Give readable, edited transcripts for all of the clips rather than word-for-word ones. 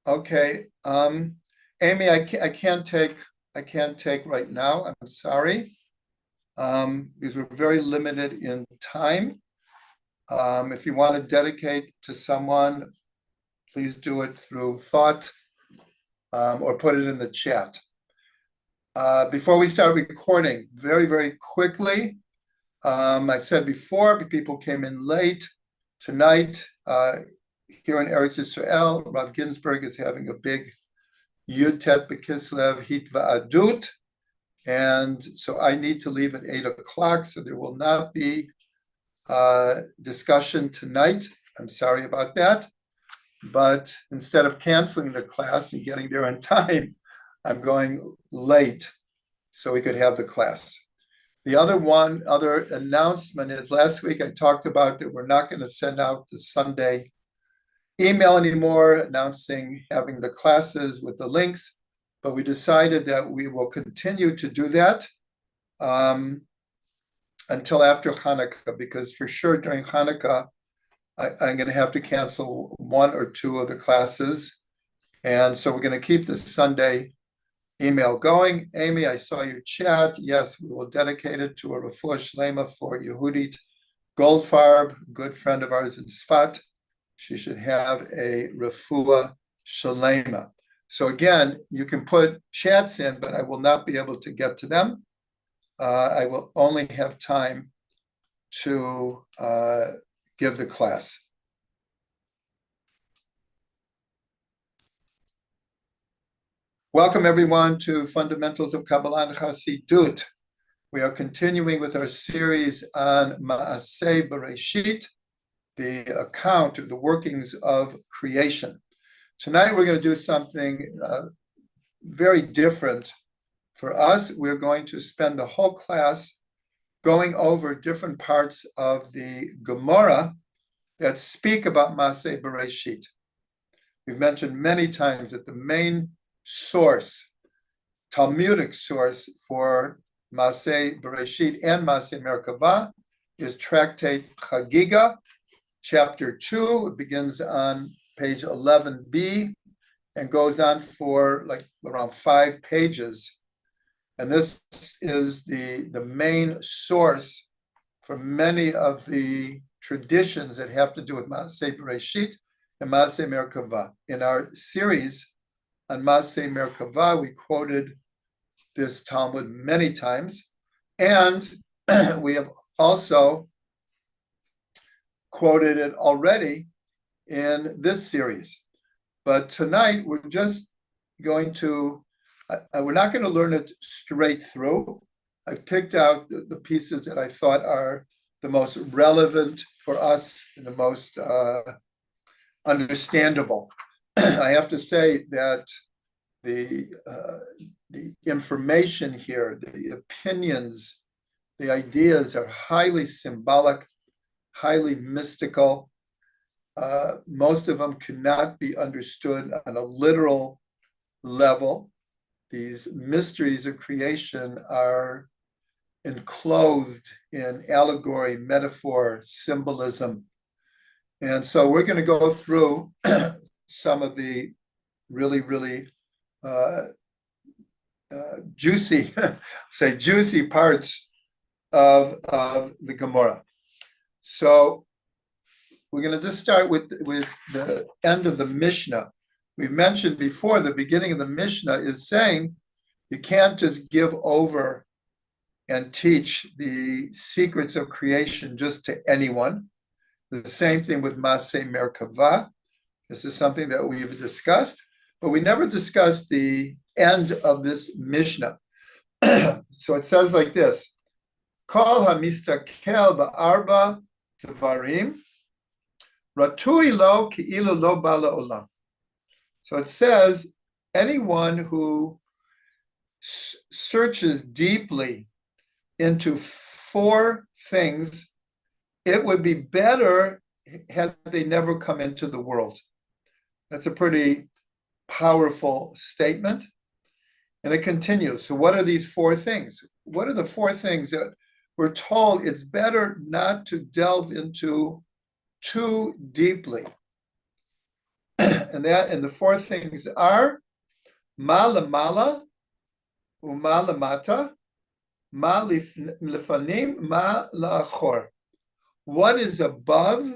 Okay. Amy, I can't take right now. I'm sorry. Because we're very limited in time. If you want to dedicate to someone, please do it through thought, or put it in the chat. Before we start recording, very, very quickly, I said before, people came in late. Tonight, here in Eretz Yisrael, Rav Ginsburg is having a big Yud Tet B'Kislev Hitva'adut, and so I need to leave at 8 o'clock, so there will not be discussion tonight. I'm sorry about that, but instead of canceling the class and getting there on time, I'm going late so we could have the class. The other announcement is last week I talked about that we're not going to send out the Sunday email anymore announcing having the classes with the links, but we decided that we will continue to do that until after Hanukkah, because for sure during Hanukkah, I'm going to have to cancel one or two of the classes. And so we're going to keep the Sunday email going. Amy, I saw your chat. Yes, we will dedicate it to a refuah shlema for Yehudit Goldfarb, good friend of ours in Sfat. She should have a refuah shlema. So again, you can put chats in, but I will not be able to get to them. I will only have time to give the class. Welcome everyone to Fundamentals of Kabbalah and Chassidut. We are continuing with our series on Ma'aseh Bereshit, the account of the workings of creation. Tonight we're going to do something very different. For us, we're going to spend the whole class going over different parts of the Gemara that speak about Ma'aseh Bereshit. We've mentioned many times that the main source, Talmudic source for Ma'aseh Bereshit and Ma'aseh Merkavah is Tractate Chagiga, chapter 2. It begins on page 11b and goes on for like around 5 pages. And this is the main source for many of the traditions that have to do with Ma'aseh Bereshit and Ma'aseh Merkavah. In our series on Ma'aseh Merkavah, we quoted this Talmud many times, and we have also quoted it already in this series. But tonight, we're just going to we're not going to learn it straight through. I picked out the pieces that I thought are the most relevant for us and the most understandable. I have to say that the information here, the opinions, the ideas are highly symbolic, highly mystical. Most of them cannot be understood on a literal level. These mysteries of creation are enclosed in allegory, metaphor, symbolism. And so we're going to go through some of the really, really juicy parts of the Gemara. So we're going to just start with the end of the Mishnah. We mentioned before, the beginning of the Mishnah is saying you can't just give over and teach the secrets of creation just to anyone. The same thing with Ma'aseh Merkavah. This is something that we've discussed, but we never discussed the end of this Mishnah. So it says like this: Kol hamistakel ba'arba devarim ratui lo ki'ilu lo ba la'olam. So it says, anyone who searches deeply into 4 things, it would be better had they never come into the world. That's a pretty powerful statement. And it continues. So what are these 4 things? What are the 4 things that we're told it's better not to delve into too deeply? and the four things are ma lamala, uma lamata, ma lefanim, ma la'achor. What is above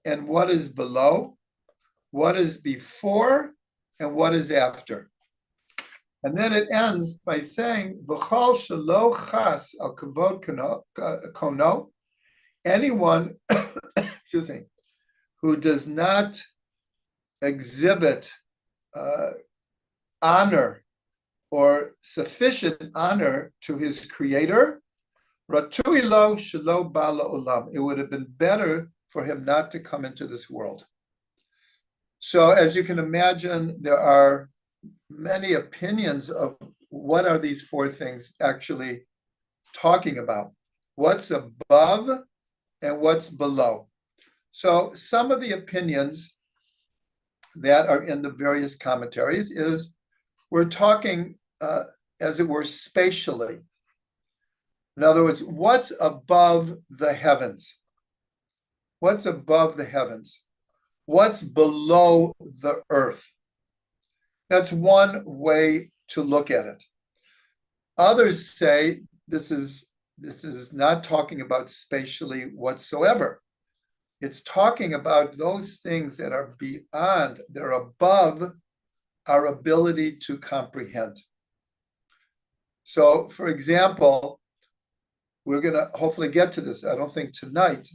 and what is below, what is before and what is after. And then it ends by saying, V'chol shelo chas al kavod kono, anyone, excuse me, who does not exhibit honor or sufficient honor to his creator, ratui lo shelo ba la'olam. It would have been better for him not to come into this world. So as you can imagine, there are many opinions of what are these four things actually talking about. What's above and what's below. So some of the opinions that are in the various commentaries is we're talking, as it were, spatially. In other words, what's above the heavens? What's above the heavens? What's below the earth? That's one way to look at it. Others say this is not talking about spatially whatsoever. It's talking about those things that are beyond, they're above our ability to comprehend. So, for example, we're going to hopefully get to this, I don't think tonight,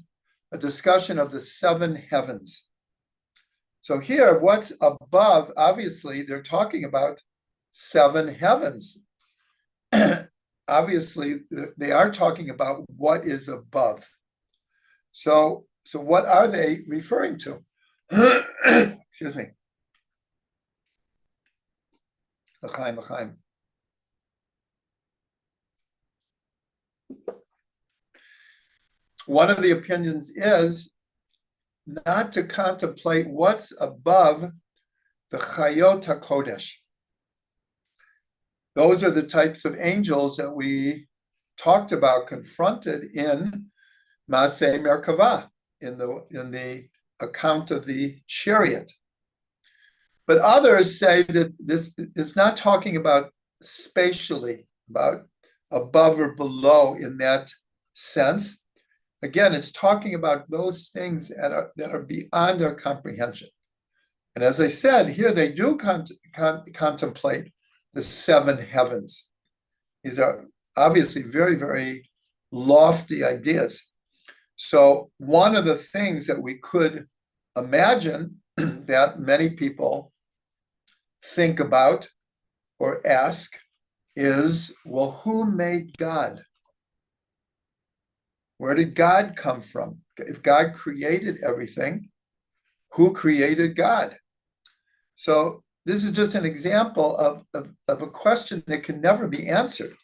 a discussion of the seven heavens. So here, what's above, obviously, they're talking about seven heavens. Obviously, they are talking about what is above. So what are they referring to? Excuse me. L'chaim. One of the opinions is not to contemplate what's above the Chayot HaKodesh. Those are the types of angels that we talked about, confronted in Maseh Merkavah, in the account of the chariot. But others say that this is not talking about spatially, about above or below in that sense. Again, it's talking about those things that are beyond our comprehension. And as I said, here they do contemplate the seven heavens. These are obviously very, very lofty ideas. So one of the things that we could imagine that many people think about or ask is, well, who made God? Where did God come from? If God created everything, who created God? So this is just an example of a question that can never be answered.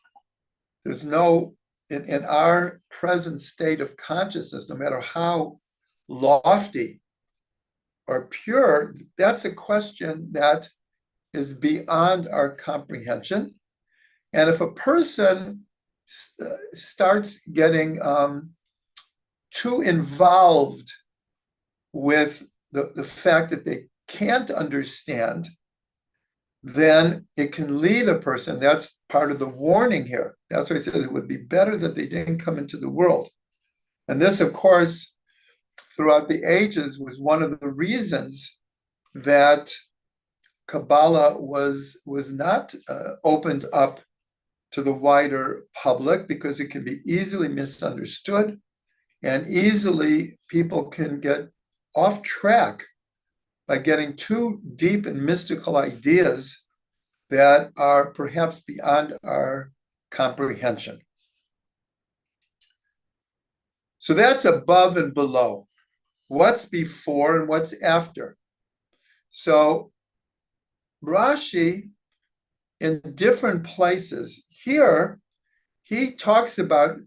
There's no, in our present state of consciousness, no matter how lofty or pure, that's a question that is beyond our comprehension. And if a person starts getting too involved with the fact that they can't understand, then it can lead a person. That's part of the warning here. That's why he says it would be better that they didn't come into the world. And this, of course, throughout the ages was one of the reasons that Kabbalah was not opened up to the wider public, because it can be easily misunderstood and easily people can get off track by getting too deep in mystical ideas that are perhaps beyond our comprehension. So that's above and below. What's before and what's after? So Rashi, in different places, here he talks about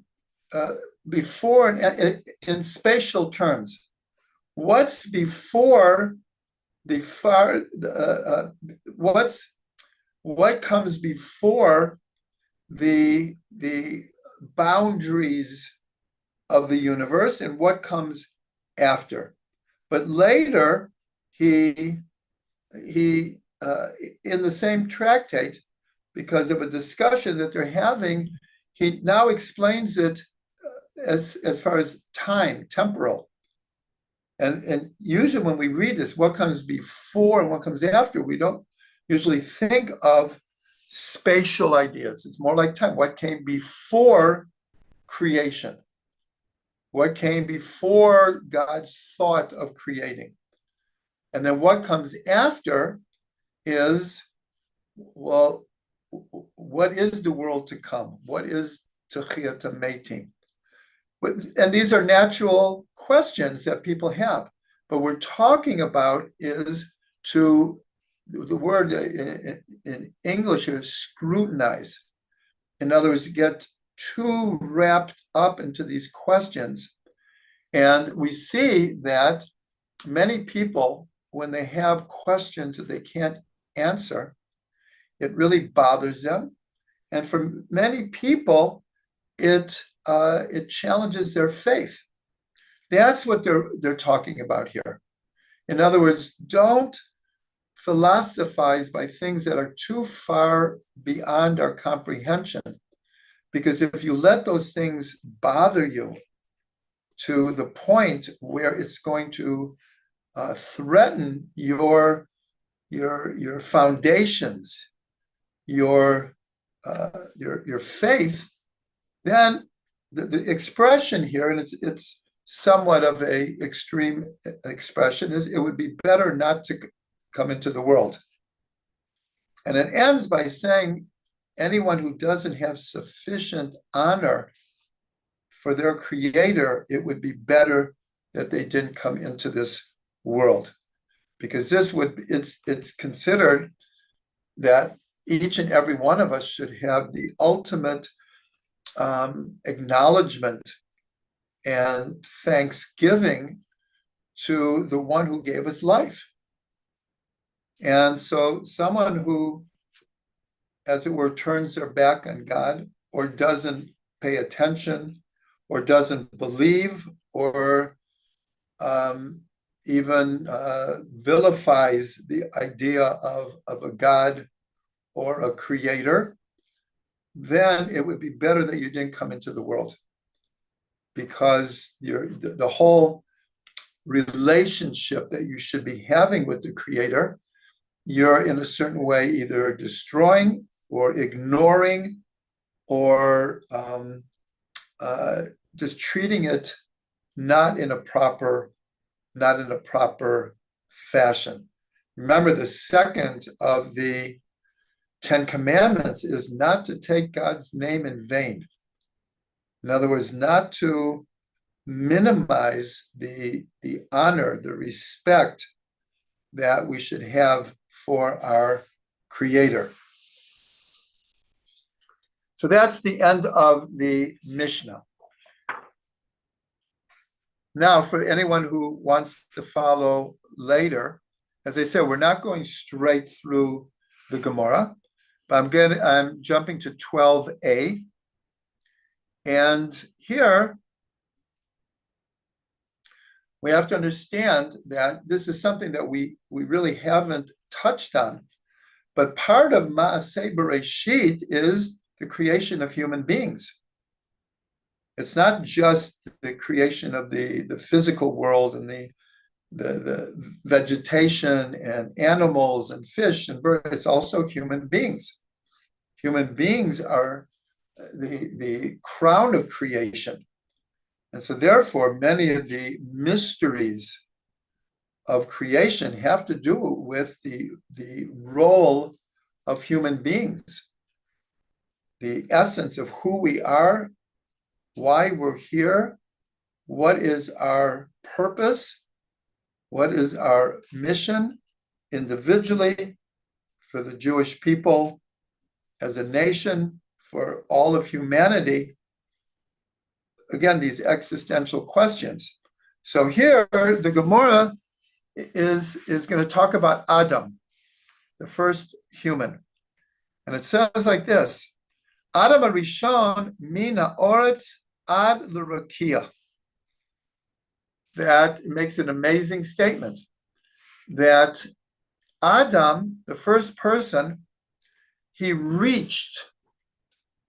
before in spatial terms. What's before the far? What comes before the boundaries of the universe, and what comes after? But later he he in the same tractate, because of a discussion that they're having, he now explains it as far as time, temporal. And usually when we read this, what comes before and what comes after, we don't usually think of spatial ideas. It's more like time. What came before creation? What came before God's thought of creating? And then what comes after is, well, what is the world to come? What is Techiyat Metim? And these are natural questions that people have. But we're talking about is to, the word in English is scrutinize. In other words, get too wrapped up into these questions. And we see that many people, when they have questions that they can't answer, it really bothers them. And for many people, it challenges their faith. That's what they're talking about here. In other words, don't philosophize by things that are too far beyond our comprehension. Because if you let those things bother you to the point where it's going to threaten your foundations, your faith, then the expression here, and it's somewhat of a extreme expression, is it would be better not to come into the world. And it ends by saying anyone who doesn't have sufficient honor for their creator, it would be better that they didn't come into this world, because it's considered that each and every one of us should have the ultimate acknowledgement and thanksgiving to the one who gave us life. And so someone who, as it were, turns their back on God, or doesn't pay attention, or doesn't believe, or even vilifies the idea of a God or a creator, then it would be better that you didn't come into the world, because the whole relationship that you should be having with the creator, you're in a certain way either destroying or ignoring, or just treating it not in a proper fashion. Remember, the second of the 10 Commandments is not to take God's name in vain. In other words, not to minimize the honor, the respect that we should have for our Creator. So that's the end of the Mishnah. Now, for anyone who wants to follow later, as I said, we're not going straight through the Gemara, but I'm jumping to 12a. And here we have to understand that this is something that we really haven't touched on. But part of Ma'aseh Bereshit is the creation of human beings. It's not just the creation of the physical world and the vegetation and animals and fish and birds. It's also human beings. Human beings are the crown of creation. And so therefore, many of the mysteries of creation have to do with the role of human beings, the essence of who we are, why we're here, what is our purpose, what is our mission individually, for the Jewish people, as a nation, for all of humanity. Again, these existential questions. So here, the Gemara is going to talk about Adam, the first human. And it says like this: Adam Arishon mina oretz ad l'rakia. That makes an amazing statement, that Adam, the first person, he reached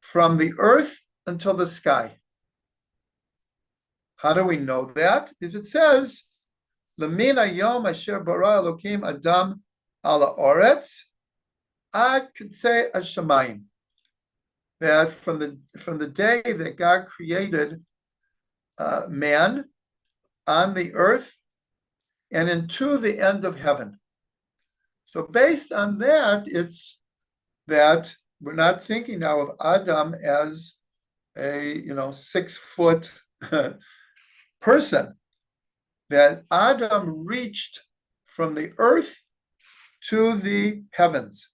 from the earth until the sky. How do we know that? Because it says, Lamina yom asher bara Elokim Adam ala oretz ad k'tzei hashamayim. That from the day that God created man on the earth and into the end of heaven. So based on that, it's that we're not thinking now of Adam as a 6-foot person. That Adam reached from the earth to the heavens.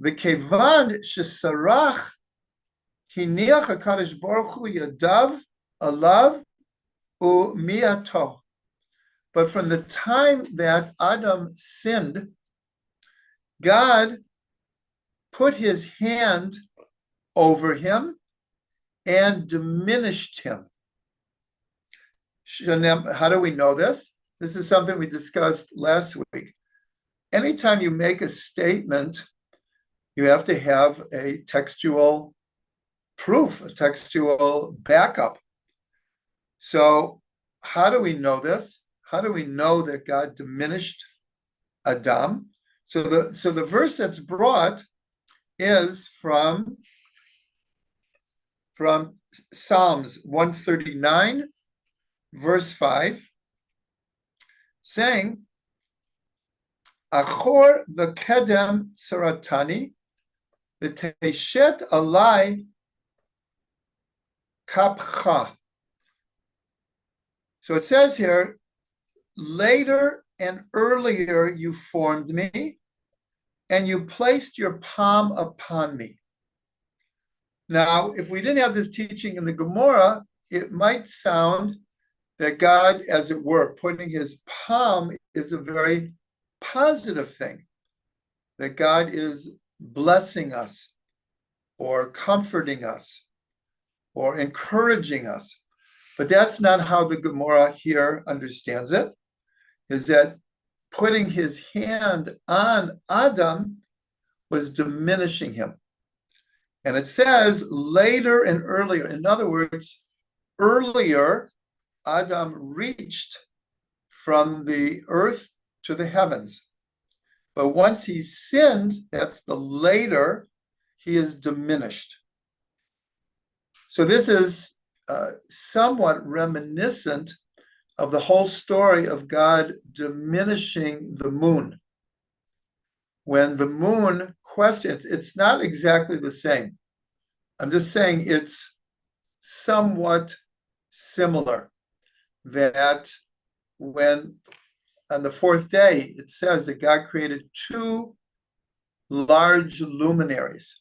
V'kevan shesarach hiniach HaKadosh Baruch Hu yadav alav u'miato. But from the time that Adam sinned, God put his hand over him and diminished him. How do we know this? This is something we discussed last week. Anytime you make a statement, you have to have a textual proof, a textual backup. So how do we know this? How do we know that God diminished Adam? So the verse that's brought is from Psalms 139, verse 5, saying, Achor v'kedem saratani v'teishet alai kapcha. So it says here, later and earlier you formed me, and you placed your palm upon me. Now, if we didn't have this teaching in the Gemara, it might sound that God, as it were, putting his palm is a very positive thing, that God is blessing us or comforting us or encouraging us. But that's not how the Gemara here understands it, is that putting his hand on Adam was diminishing him. And it says later and earlier. In other words, earlier, Adam reached from the earth to the heavens. But once he sinned, that's the later, he is diminished. So this is somewhat reminiscent of the whole story of God diminishing the moon. When the moon questions, it's not exactly the same. I'm just saying it's somewhat similar. That when on the fourth day, it says that God created 2 large luminaries.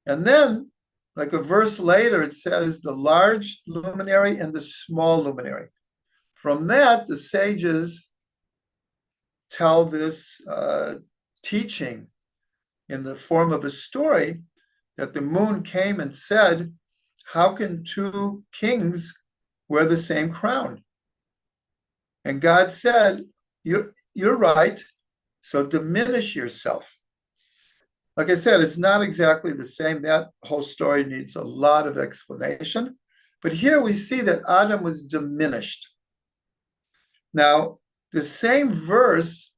And then, like a verse later, it says the large luminary and the small luminary. From that, the sages tell this teaching in the form of a story that the moon came and said, how can 2 kings wear the same crown? And God said, you're right, so diminish yourself. Like I said, it's not exactly the same. That whole story needs a lot of explanation. But here we see that Adam was diminished. Now, the same verse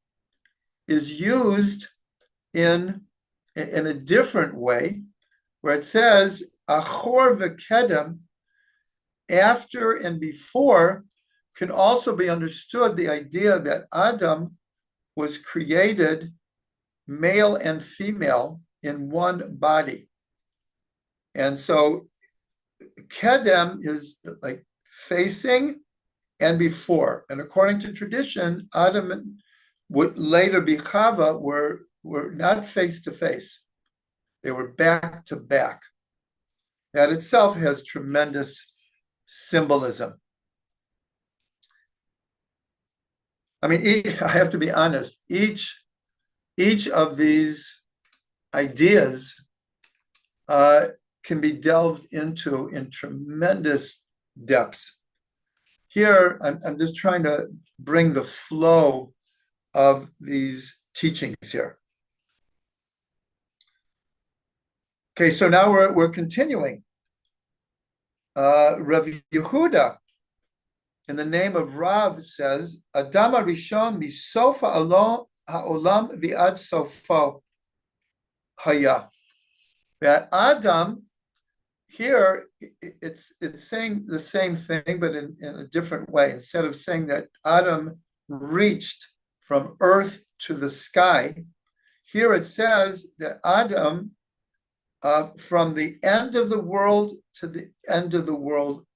is used in a different way, where it says, Achor v'kedem, after and before, can also be understood the idea that Adam was created male and female in one body. And so kedem is like facing and before. And according to tradition, Adam would later be Chava were not face to face. They were back to back. That itself has tremendous symbolism. I mean, I have to be honest, each of these ideas can be delved into in tremendous depths. Here, I'm just trying to bring the flow of these teachings here. Okay, so now we're continuing. Rav Yehuda, in the name of Rav, says, Adam Arishon misofa ha'olam vi'ad sofo haya. That Adam, here it's saying the same thing, but in a different way. Instead of saying that Adam reached from earth to the sky, here it says that Adam, from the end of the world to the end of the world,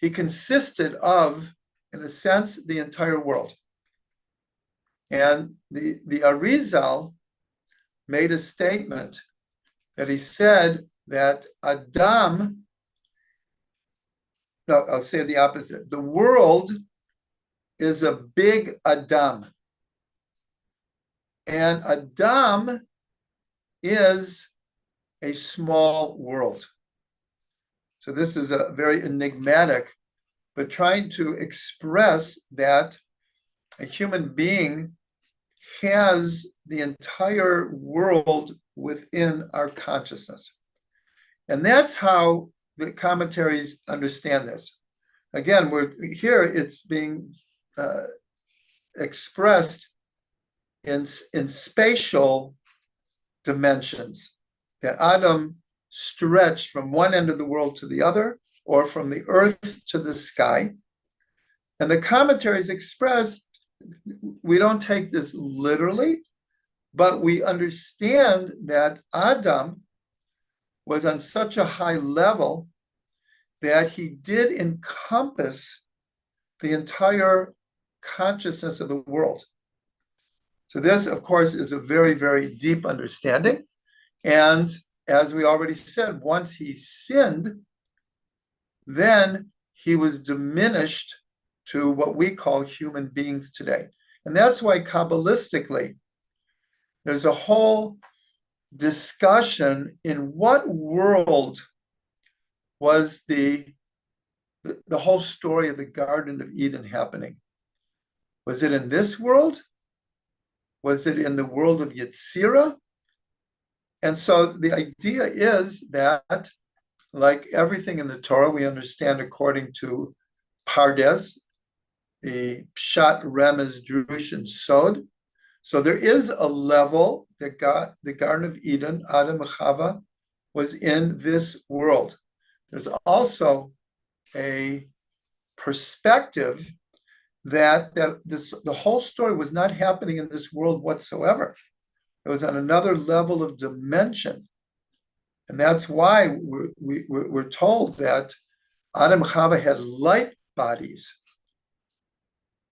he consisted of, in a sense, the entire world. And the Arizal made a statement that he said that Adam, no, I'll say the opposite. The world is a big Adam. And Adam is a small world. So this is a very enigmatic, but trying to express that a human being has the entire world within our consciousness. And that's how the commentaries understand this. Again, it's being expressed in spatial dimensions, that Adam stretched from one end of the world to the other, or from the earth to the sky. And the commentaries express, we don't take this literally, but we understand that Adam was on such a high level that he did encompass the entire consciousness of the world. So this, of course, is a very, very deep understanding. And as we already said, once he sinned, then he was diminished to what we call human beings today. And that's why Kabbalistically, there's a whole discussion in what world was the whole story of the Garden of Eden happening. Was it in this world? Was it in the world of Yetzirah? And so the idea is that, like everything in the Torah, we understand according to Pardes, the Pshat, Remez, Drush, and Sod. So there is a level that the Garden of Eden, Adam and Chava, was in this world. There's also a perspective that the whole story was not happening in this world whatsoever. It was on another level of dimension. And that's why we're told that Adam and Chava had light bodies.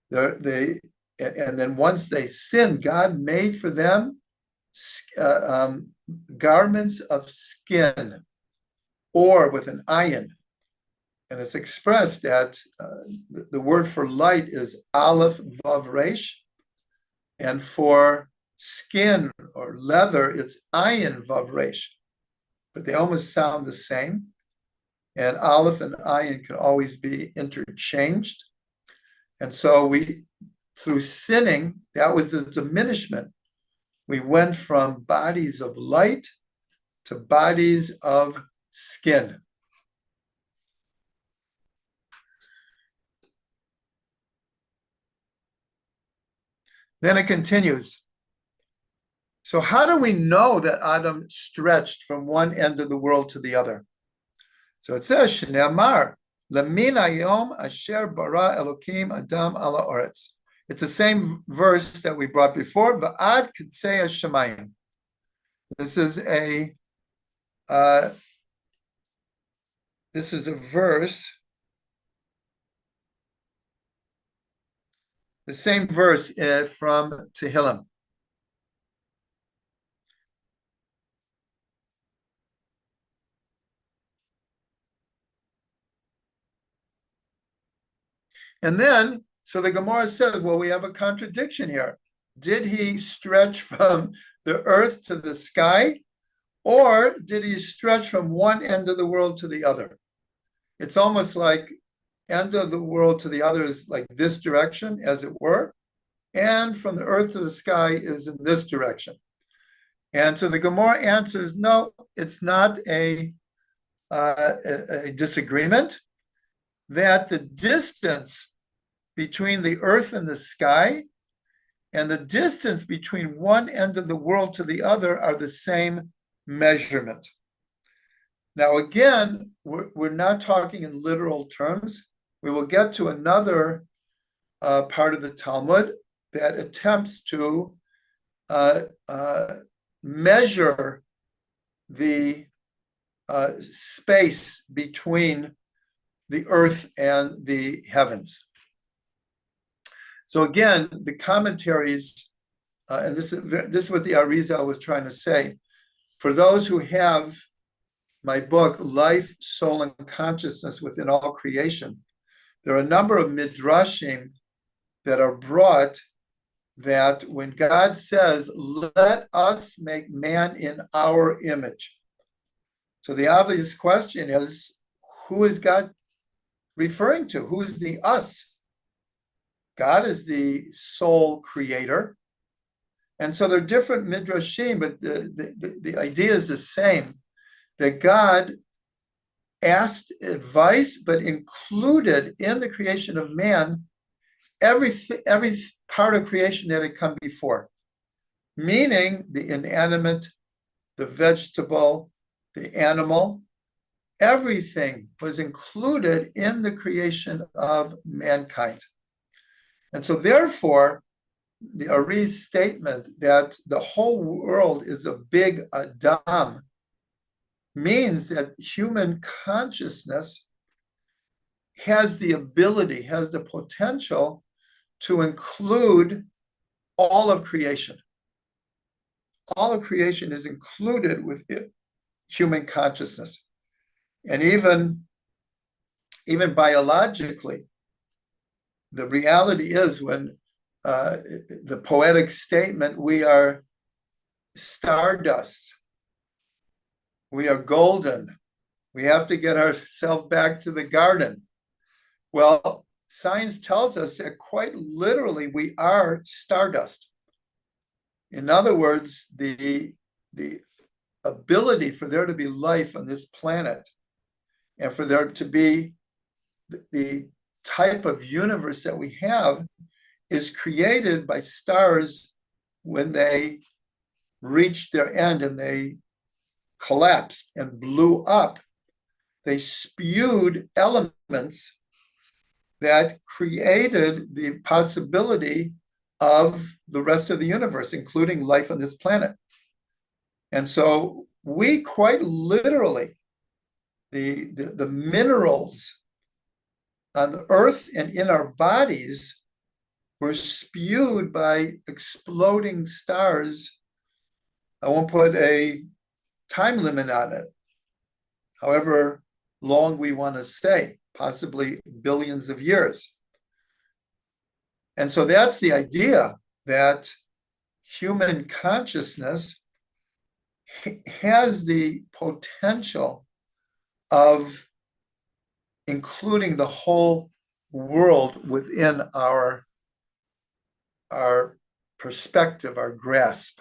And then once they sinned, God made for them garments of skin, or with an ayin. And it's expressed that the word for light is aleph vav resh, and for skin or leather, it's ayin vav resh. But they almost sound the same. And aleph and ayin can always be interchanged. And so through sinning, that was the diminishment. We went from bodies of light to bodies of skin. Then it continues. So how do we know that Adam stretched from one end of the world to the other? So it says, Shneamar, Lamin hayom asher bara Elokim Adam ala oretz. It's the same verse that we brought before, Va'ad k'tzei hashamayim. This is a verse, the same verse from Tehillim. And then, so the Gemara says, well, we have a contradiction here. Did he stretch from the earth to the sky, or did he stretch from one end of the world to the other? It's almost like end of the world to the other is like this direction, as it were, and from the earth to the sky is in this direction. And so the Gemara answers, no, it's not a disagreement, that the distance between the earth and the sky and the distance between one end of the world to the other are the same measurement. Now, again, we're not talking in literal terms. We will get to another part of the Talmud that attempts to measure the space between the earth and the heavens. So again, the commentaries, and this is what the Arizal was trying to say. For those who have my book, Life, Soul, and Consciousness Within All Creation, there are a number of midrashim that are brought that when God says, let us make man in our image. So the obvious question is, who is God referring to? Who's the us? God is the sole creator. And so there are different midrashim, but the idea is the same, that God asked advice, but included in the creation of man every part of creation that had come before, meaning the inanimate, the vegetable, the animal, everything was included in the creation of mankind. And so therefore, the Ari's statement that the whole world is a big Adam means that human consciousness has the ability, has the potential to include all of creation. All of creation is included within human consciousness. And even biologically, the reality is when the poetic statement, we are stardust, we are golden, we have to get ourselves back to the garden. Well, science tells us that quite literally we are stardust. In other words, the ability for there to be life on this planet and for there to be the type of universe that we have is created by stars when they reached their end and they collapsed and blew up. They spewed elements that created the possibility of the rest of the universe, including life on this planet. And so we quite literally, the minerals on the earth and in our bodies were spewed by exploding stars. I won't put a time limit on it, however long we want to say, possibly billions of years. And so that's the idea, that human consciousness has the potential of including the whole world within our perspective, our grasp.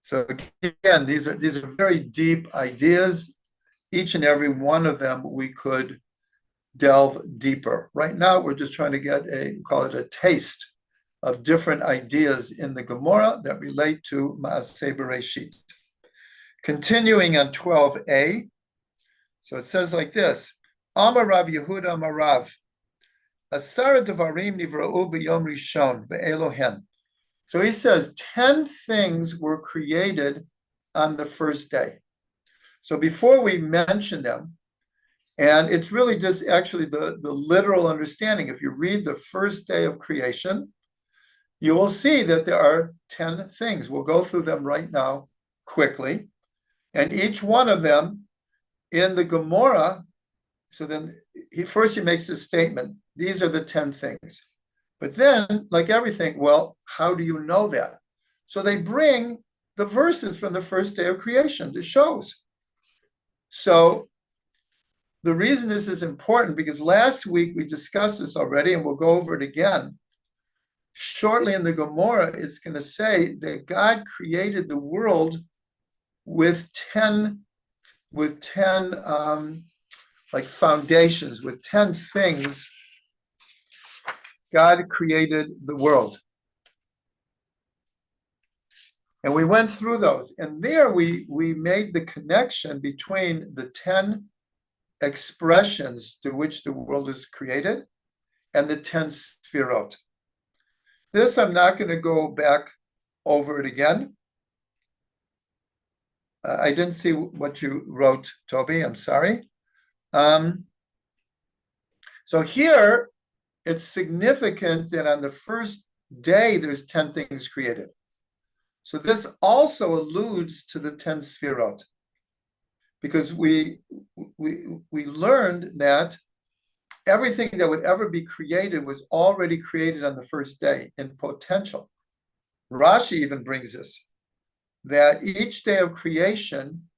So again, these are very deep ideas. Each and every one of them we could delve deeper. Right now, we're just trying to get call it a taste of different ideas in the Gemara that relate to Maaseh Bereshit. Continuing on 12a, so it says like this: Amar Rav Yehuda Amar Rav, Asara Devarim Nivra'u B'Yom Rishon Be'Elohen. So he says 10 things were created on the first day. So before we mention them, and it's really just actually the literal understanding. If you read the first day of creation, you will see that there are 10 things. We'll go through them right now quickly. And each one of them in the Gemara, so then he makes this statement, these are the 10 things. But then, like everything, well, how do you know that? So they bring the verses from the first day of creation, the shows. So the reason this is important, because last week we discussed this already, and we'll go over it again. Shortly in the Gemara, it's going to say that God created the world with 10 like foundations, with 10 things. God created the world. And we went through those. And there we made the connection between the 10 expressions to which the world is created and the 10 sefirot. This, I'm not going to go back over it again. I didn't see what you wrote, Toby. I'm sorry. So here, it's significant that on the first day, there's 10 things created. So this also alludes to the 10 sefirot, because we learned that everything that would ever be created was already created on the first day in potential. Rashi even brings this, that each day of creation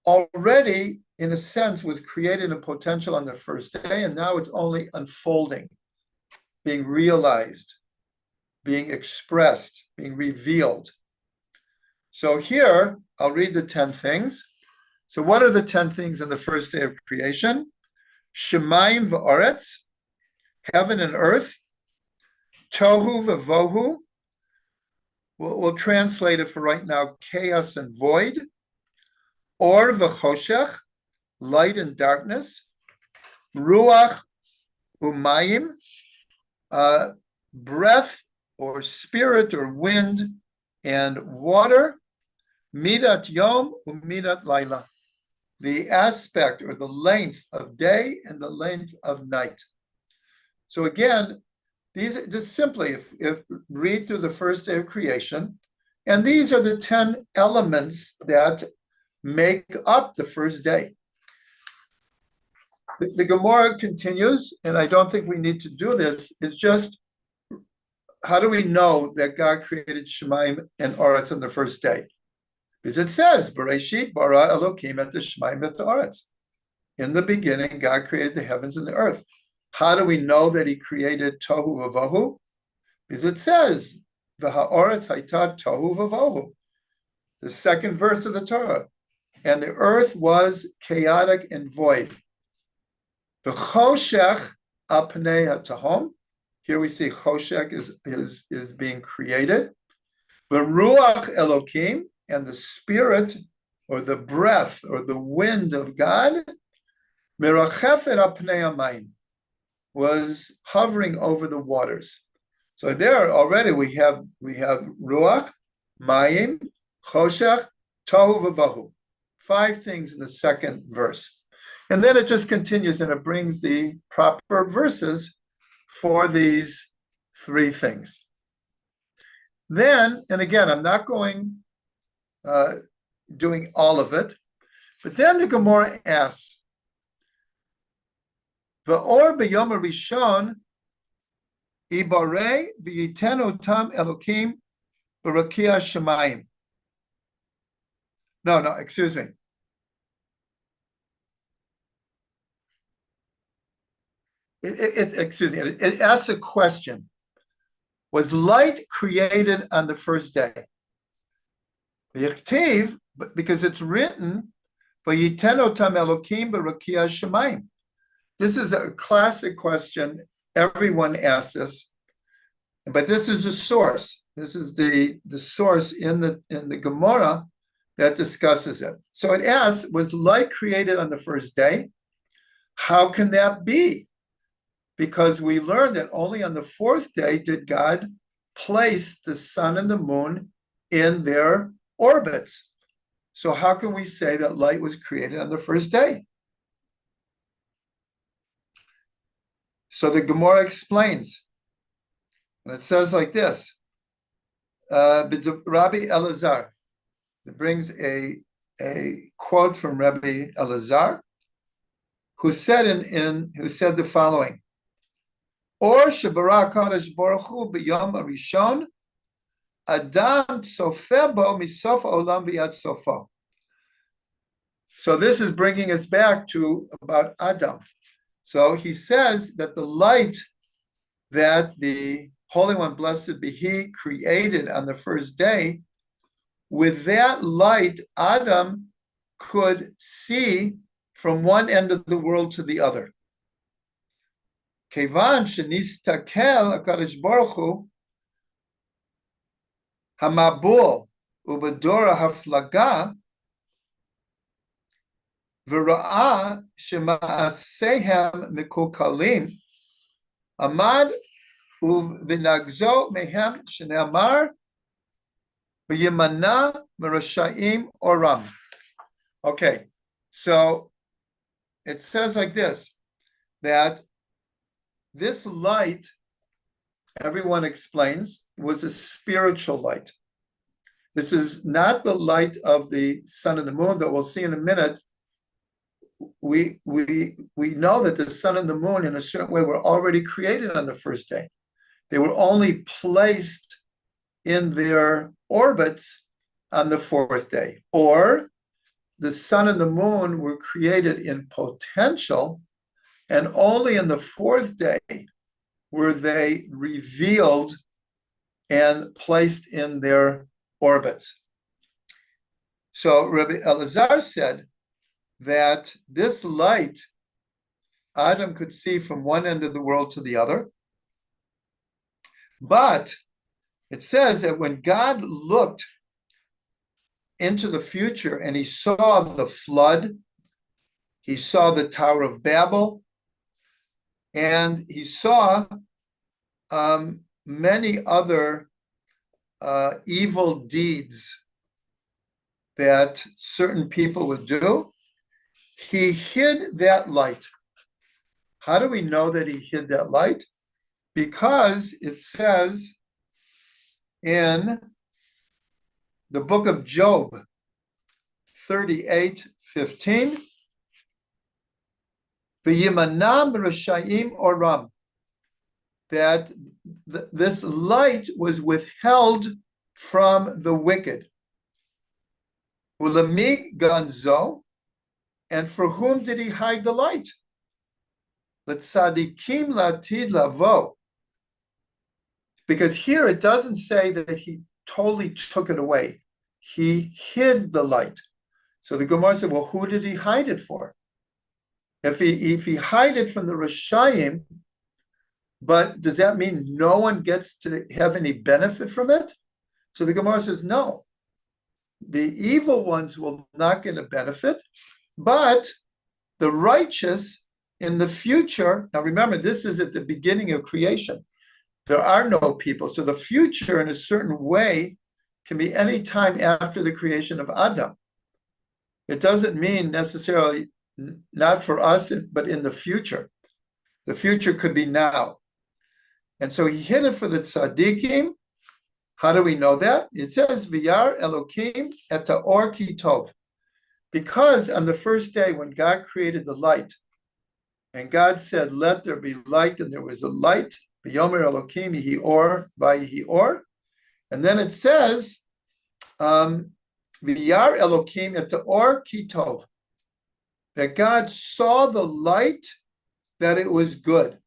already, in a sense, was created in potential on the first day, and now it's only unfolding, being realized, being expressed, being revealed. So here, I'll read the 10 things. So what are the 10 things in the first day of creation? Shemayim v'aretz, heaven and earth. Tohu v'vohu, we'll translate it for right now, chaos and void. Or v'choshech, light and darkness. Ruach umayim, breath or spirit or wind and water. Midat yom umidat laila, the aspect or the length of day and the length of night. So again, these are just simply, if read through the first day of creation, and these are the 10 elements that make up the first day. The Gemara continues, and I don't think we need to do this. It's just, how do we know that God created Shemayim and Aretz on the first day? Because it says, Bereshit bara Elokim et Shemayim et Aretz. In the beginning, God created the heavens and the earth. How do we know that He created Tohu v'Vohu? Because it says, V'ha'aretz hayta Tohu v'Vohu, the second verse of the Torah. And the earth was chaotic and void. V'choshech apnei ha'tahom. Here we see Choshech is being created. V'ruach Elokim, and the spirit or the breath or the wind of God, merachefet apnei hamayim, was hovering over the waters. So there already we have ruach, mayim, choshech, tohu v'vahu. 5 things in the second verse. And then it just continues and it brings the proper verses for these 3 things. Then, and again, I'm not going doing all of it, but then the Gemara asks, V'or b'yom harishon ibarei v'yiten otam Elokim b'rakia shemayim. No, excuse me. Excuse me. It asks a question. Was light created on the first day? V'yiktiv, because it's written, v'yiten otam Elokim b'rakia shemayim. This is a classic question. Everyone asks this, but this is the source. This is the source in the Gemara that discusses it. So it asks, was light created on the first day? How can that be? Because we learned that only on the 4th day did God place the sun and the moon in their orbits. So how can we say that light was created on the first day? So the Gemara explains, and it says like this, Rabbi Elazar, it brings a quote from Rabbi Elazar, who said the following, Or shebara kadosh baruch hu b'yom harishon, Adam tzofeh bo misof olam v'yad sofo. So this is bringing us back to about Adam. So he says that the light that the Holy One, blessed be He, created on the first day, with that light, Adam could see from one end of the world to the other. Kevan shenistakel HaKadosh Baruch Hu hamabul ubedora haflaga v'ra'a shema'asehem mikulkalim amad uvinagzo mehem sheneamar v'yimana merasha'im oram. Okay, so it says like this, that this light, everyone explains, was a spiritual light. This is not the light of the sun and the moon that we'll see in a minute. We know that the sun and the moon in a certain way were already created on the first day. They were only placed in their orbits on the fourth day. Or the sun and the moon were created in potential, and only in the fourth day were they revealed and placed in their orbits. So Rabbi Elazar said that this light, Adam could see from one end of the world to the other. But it says that when God looked into the future and he saw the flood, he saw the Tower of Babel, and he saw many other evil deeds that certain people would do, he hid that light. How do we know that he hid that light? Because it says in the book of Job 38:15, V'yimanam rashayim oram, that this light was withheld from the wicked. Ulami ganzo, and for whom did he hide the light? L'tzadikim latid lavo. Because here it doesn't say that he totally took it away. He hid the light. So the Gemara said, well, who did he hide it for? If he hide it from the Rashayim, but does that mean no one gets to have any benefit from it? So the Gemara says, no. The evil ones will not get a benefit, but the righteous in the future, now remember, this is at the beginning of creation. There are no people. So the future in a certain way can be any time after the creation of Adam. It doesn't mean necessarily not for us, but in the future. The future could be now. And so he hid it for the tzaddikim. How do we know that? It says, V'yar Elokim et ha'or ki tov. Because on the first day when God created the light, and God said, let there be light, and there was a light, V'yomer Elokim yihi or, v'yihi or. And then it says, V'yar Elokim et ha'or ki tov, that God saw the light, that it was good.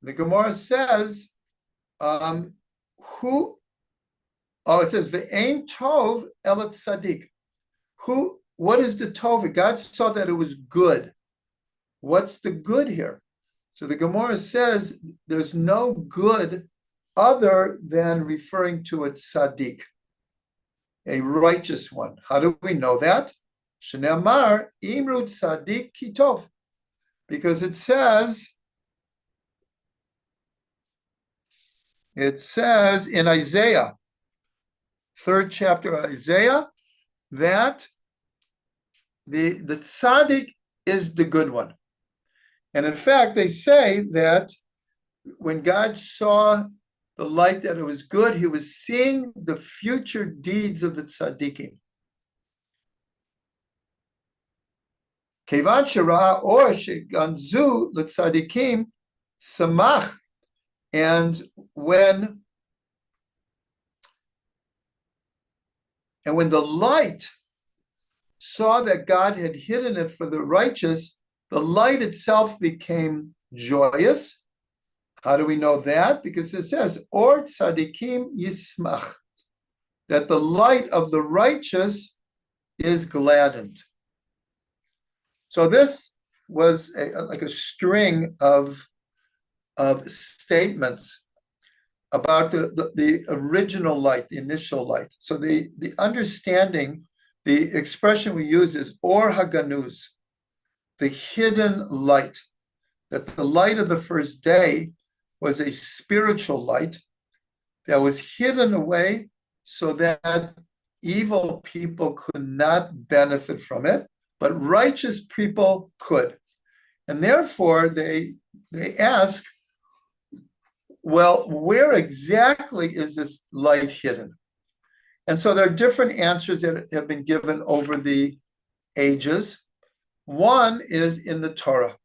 The Gemara says, it says, Ve'ein tov elat tzaddik. What is the tov? God saw that it was good. What's the good here? So the Gemara says there's no good other than referring to a tzaddik, a righteous one. How do we know that? Shneamar imru tzaddik ki tov, because it says in Isaiah, 3rd chapter of Isaiah, that the tzaddik is the good one. And in fact, they say that when God saw the light that it was good, he was seeing the future deeds of the tzaddikim. Kevan shera or sheganzu l'tzaddikim samach. And when the light saw that God had hidden it for the righteous, the light itself became joyous. How do we know that? Because it says, Or tzadikim yismach, that the light of the righteous is gladdened. So this was like a string of statements about the original light, the initial light. So the understanding, the expression we use is Or Haganuz, the hidden light, that the light of the first day was a spiritual light that was hidden away so that evil people could not benefit from it, but righteous people could. And therefore, they ask, well, where exactly is this light hidden? And so there are different answers that have been given over the ages. One is in the Torah.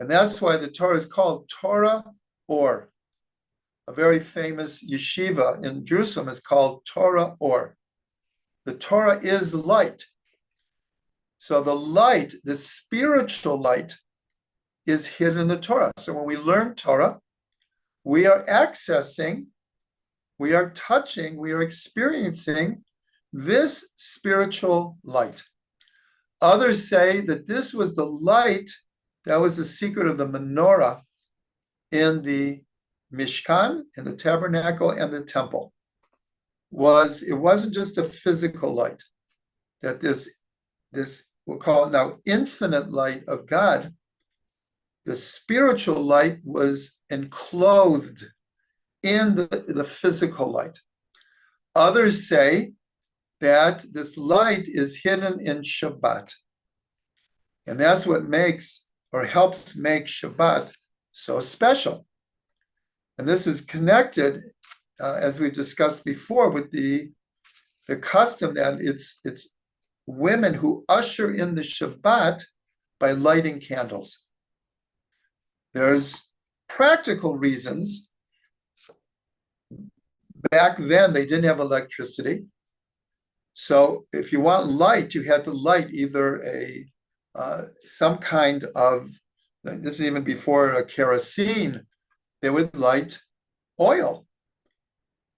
And that's why the Torah is called Torah Or. A very famous yeshiva in Jerusalem is called Torah Or. The Torah is light. So the light, the spiritual light, is hidden in the Torah. So when we learn Torah, we are accessing, we are touching, we are experiencing this spiritual light. Others say that this was the light, that was the secret of the menorah in the Mishkan, in the tabernacle, and the temple. It wasn't just a physical light, that this we'll call it now infinite light of God, the spiritual light was enclosed in the physical light. Others say that this light is hidden in Shabbat. And that's what makes or helps make Shabbat so special. And this is connected, as we've discussed before, with the custom that it's women who usher in the Shabbat by lighting candles. There's practical reasons. Back then, they didn't have electricity. So if you want light, you had to light either some kind of, this is even before a kerosene, they would light oil.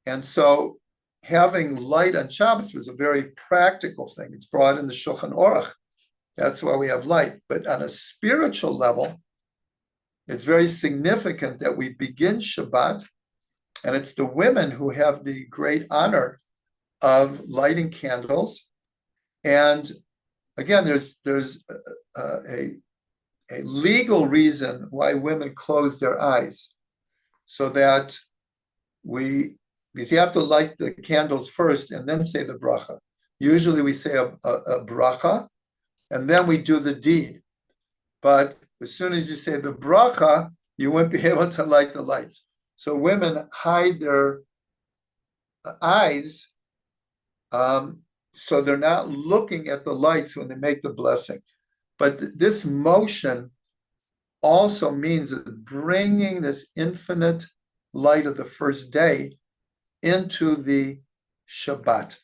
And so having light on Shabbos was a very practical thing. It's brought in the Shulchan Aruch. That's why we have light. But on a spiritual level, it's very significant that we begin Shabbat, and it's the women who have the great honor of lighting candles. And again, there's a legal reason why women close their eyes, so that because you have to light the candles first and then say the bracha. Usually we say a bracha, and then we do the deed. But as soon as you say the bracha, you won't be able to light the lights. So women hide their eyes so they're not looking at the lights when they make the blessing. But this motion also means bringing this infinite light of the first day into the Shabbat.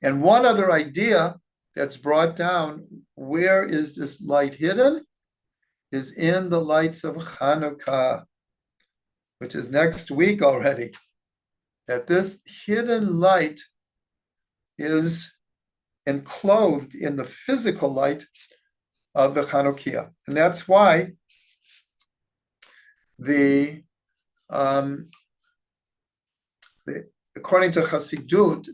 And one other idea that's brought down, where is this light hidden? Is in the lights of Hanukkah, which is next week already. That this hidden light is enclosed in the physical light of the Chanukiah. And that's why according to Chassidut,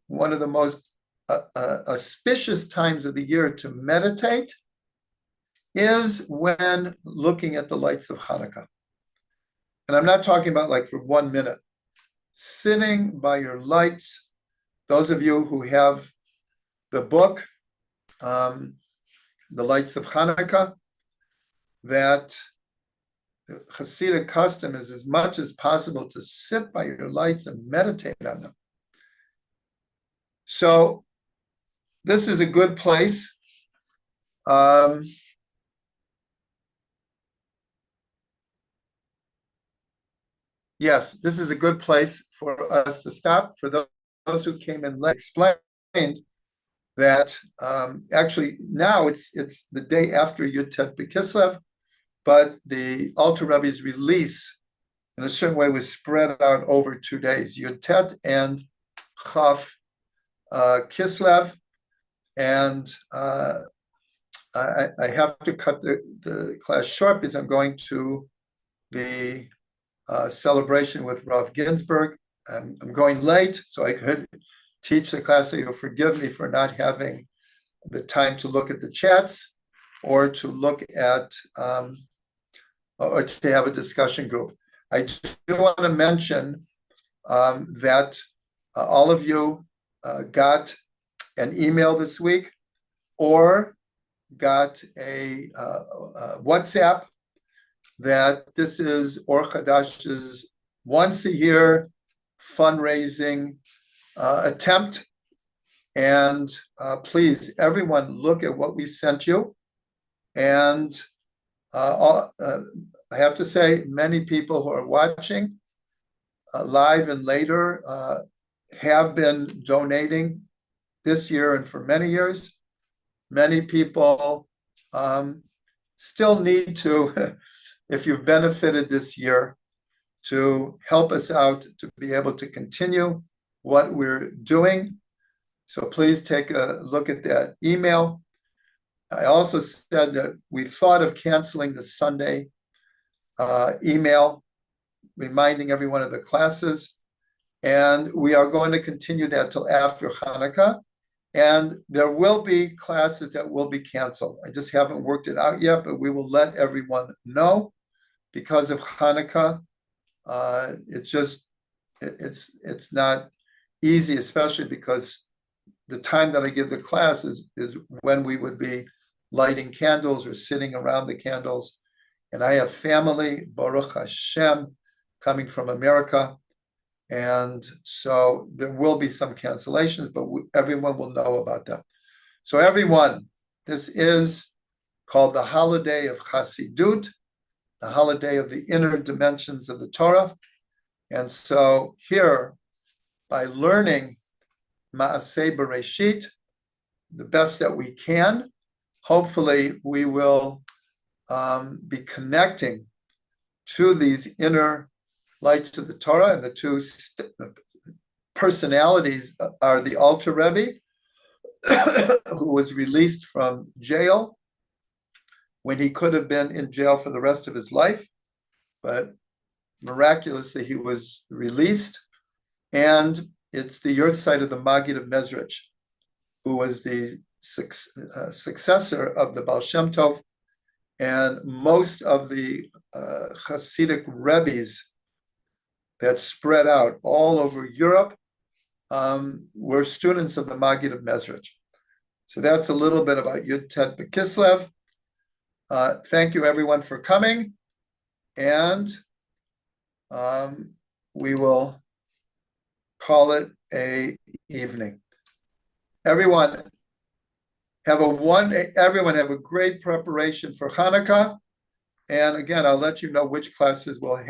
one of the most auspicious times of the year to meditate is when looking at the lights of Hanukkah. And I'm not talking about like for 1 minute. Sitting by your lights, those of you who have the book, The Lights of Hanukkah, that the Hasidic custom is as much as possible to sit by your lights and meditate on them. So this is a good place. Yes, this is a good place for us to stop. For those who came in late, explained that actually now it's the day after Yud Tet B'Kislev, but the Alter Rebbe's release in a certain way was spread out over 2 days, Yud Tet and Chaf Kislev. And I have to cut the class short because I'm going to the celebration with Rav Ginsburg. I'm going late, so I could teach the class, so you'll forgive me for not having the time to look at the chats or to look at or to have a discussion group. I do want to mention that all of you got an email this week or got a WhatsApp that this is Or Chadash's once a year fundraising attempt. And please, everyone, look at what we sent you. And I have to say, many people who are watching live and later have been donating this year and for many years. Many people still need to, if you've benefited this year, to help us out to be able to continue what we're doing. So please take a look at that email. I also said that we thought of canceling the Sunday email, reminding everyone of the classes. And we are going to continue that till after Hanukkah. And there will be classes that will be canceled. I just haven't worked it out yet, but we will let everyone know because of Hanukkah. It's not easy, especially because the time that I give the class is when we would be lighting candles or sitting around the candles. And I have family, Baruch Hashem, coming from America. And so there will be some cancellations, but everyone will know about them. So everyone, this is called the holiday of Chassidut, the holiday of the inner dimensions of the Torah. And so here, by learning Ma'aseh Bereshit, the best that we can, hopefully we will be connecting to these inner lights of the Torah, and the two personalities are the Alter Rebbe, who was released from jail when he could have been in jail for the rest of his life, but miraculously he was released. And it's the Yurtzeit of the Maggid of Mezrich, who was the successor of the Baal Shem Tov, and most of the Hasidic Rebbes that spread out all over Europe were students of the Maggid of Mezrich. So that's a little bit about Yud Tet B'Kislev. Thank you, everyone, for coming. And we will call it a evening. Everyone have a great preparation for Hanukkah. And again, I'll let you know which classes will have.